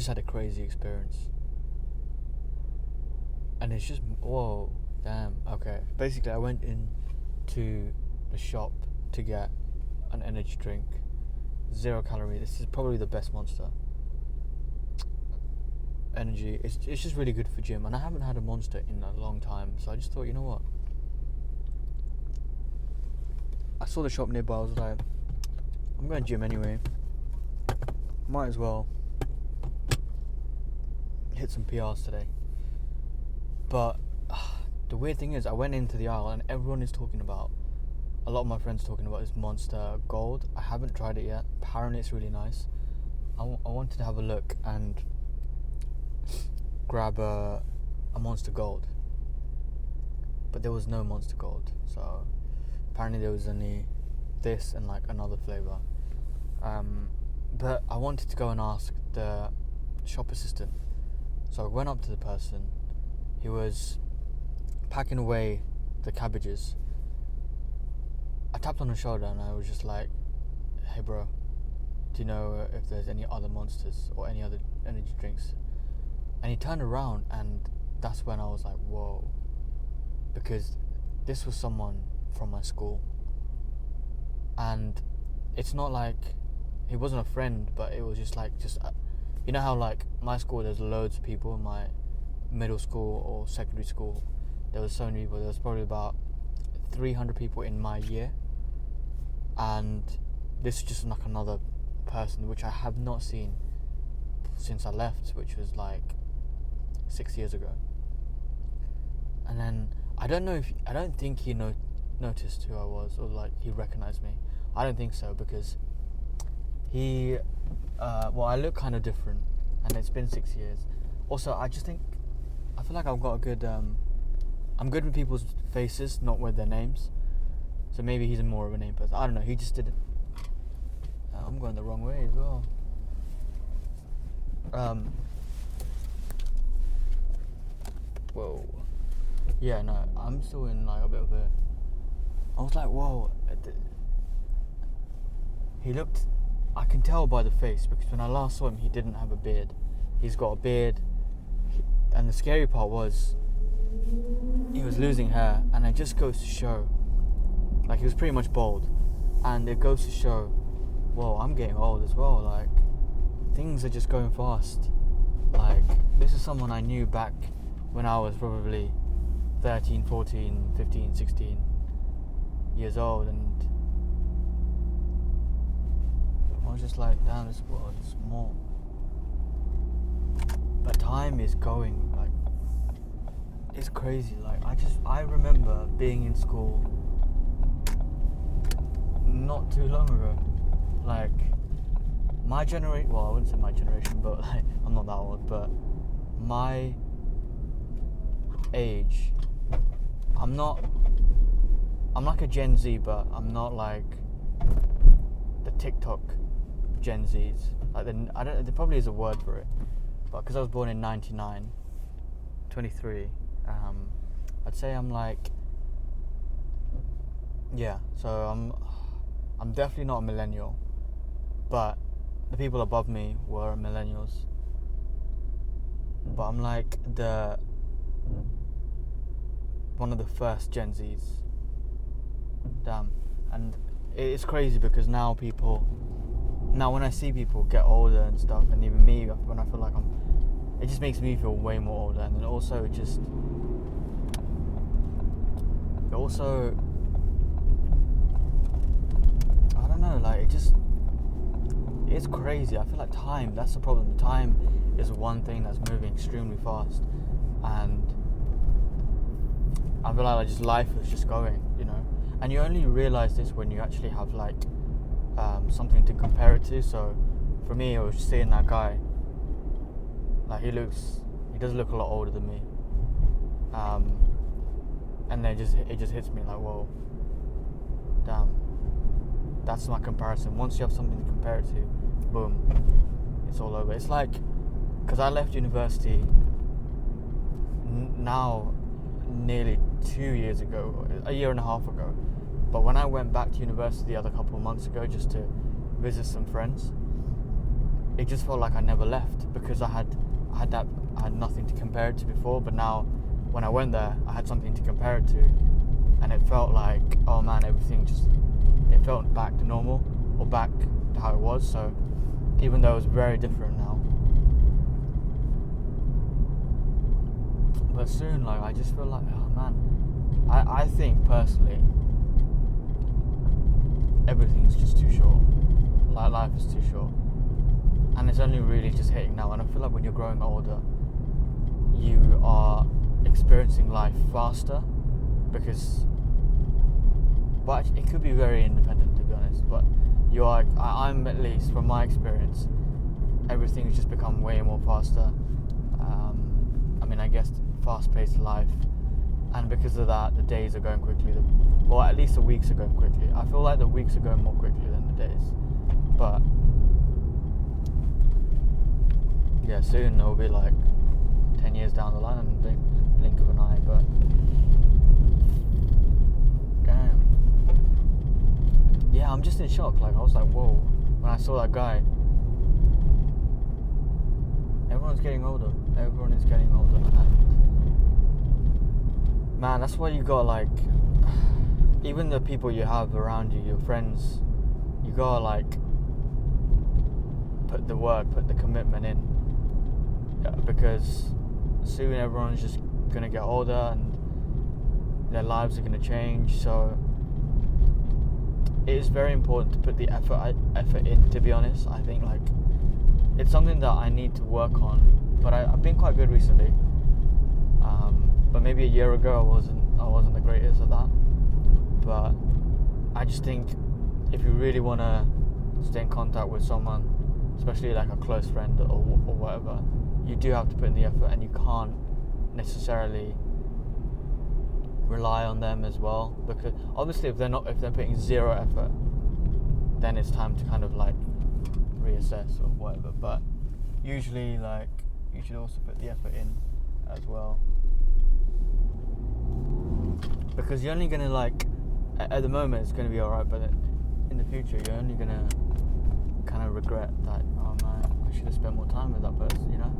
Just had a crazy experience. And it's just, whoa, damn, okay. Basically, I went into the shop to get an energy drink, 0 calorie. This is probably the best Monster energy. It's just really good for gym, and I haven't had a Monster in a long time, so I just thought, you know what? I saw the shop nearby. I was like, I'm going to gym anyway. Might as well hit some PRs today. But the weird thing is, I went into the aisle and everyone is talking about, a lot of my friends talking about this Monster Gold. I haven't tried it yet. Apparently it's really nice. I wanted to have a look and grab a Monster Gold, but there was no Monster Gold. So apparently there was only this and like another flavour. But I wanted to go and ask the shop assistant. So I went up to the person. He was packing away the cabbages. I tapped on his shoulder and I was just like, hey bro, do you know if there's any other Monsters or any other energy drinks? And he turned around, and that's when I was like, whoa. Because this was someone from my school. And it's not like, he wasn't a friend, but it was just like, you know how like my school, there's loads of people in my middle school or secondary school. There was so many people. There was probably about 300 people in my year, and this is just like another person which I have not seen since I left, which was like 6 years ago. And then I don't think he noticed who I was, or like he recognized me. I don't think so, because he I look kind of different, and it's been 6 years. Also, I feel like I've got a good I'm good with people's faces, not with their names. So maybe he's more of a name person. I don't know. He just didn't. I'm going the wrong way as well. Whoa. Yeah, no. I'm still in like a bit of a. I was like, whoa. He looked. I can tell by the face, because when I last saw him, he didn't have a beard. He's got a beard, and the scary part was, he was losing hair, and it just goes to show, like, he was pretty much bald, and it goes to show, whoa, I'm getting old as well. Like, things are just going fast. Like, this is someone I knew back when I was probably 13, 14, 15, 16 years old, and I was just like, damn, this world is small. But time is going, like, it's crazy. Like, I remember being in school not too long ago. Like, my generation, well, I wouldn't say my generation, but like, I'm not that old, but my age, I'm like a Gen Z, but I'm not like the TikTok Gen Zs. Like, there probably is a word for it, but because I was born in 99, 23, I'd say I'm like, yeah, so I'm definitely not a millennial, but the people above me were millennials. But I'm like one of the first Gen Zs. Damn. And it's crazy, because now when I see people get older and stuff, and even me, when I feel like it just makes me feel way more older. And then also I don't know, like, it's crazy. I feel like time, that's the problem. Time is one thing that's moving extremely fast, and I feel like just life is just going, you know. And you only realize this when you actually have like something to compare it to. So for me, I was just seeing that guy, like, he does look a lot older than me, and then it just hits me like, whoa, damn, that's my comparison. Once you have something to compare it to, boom, it's all over. It's like, because I left university now nearly 2 years ago, a year and a half ago, but when I went back to university the other couple of months ago just to visit some friends, it just felt like I never left, because I had nothing to compare it to before. But now when I went there, I had something to compare it to, and it felt like, oh man, it felt back to normal, or back to how it was. So even though it was very different now, but soon, like, I just feel like, oh man, I think personally everything's just too short. Like, life is too short, and it's only really just hitting now. And I feel like when you're growing older, you are experiencing life faster, because, but it could be very independent, to be honest, but you are, I'm, at least from my experience, everything's just become way more faster. I mean, I guess fast-paced life, and because of that, the days are going quickly, or at least the weeks are going quickly. I feel like the weeks are going more quickly than the days, but yeah, soon it'll be like 10 years down the line and blink of an eye. But damn, yeah, I'm just in shock. Like, I was like, whoa, when I saw that guy. Everyone's getting older. Everyone is getting older, and man, that's why you gotta, like, even the people you have around you, your friends, you gotta, like, put the work, put the commitment in, because soon everyone's just gonna get older and their lives are gonna change. So it is very important to put the effort in, to be honest. I think, like, it's something that I need to work on, but I've been quite good recently. But maybe a year ago I wasn't the greatest at that. But I just think if you really want to stay in contact with someone, especially like a close friend or whatever, you do have to put in the effort, and you can't necessarily rely on them as well, because obviously if they're putting zero effort, then it's time to kind of like reassess or whatever. But usually, like, you should also put the effort in as well, because you're only gonna, like, at the moment it's gonna be alright, but in the future you're only gonna kind of regret that, oh man, I should have spent more time with that person, you know.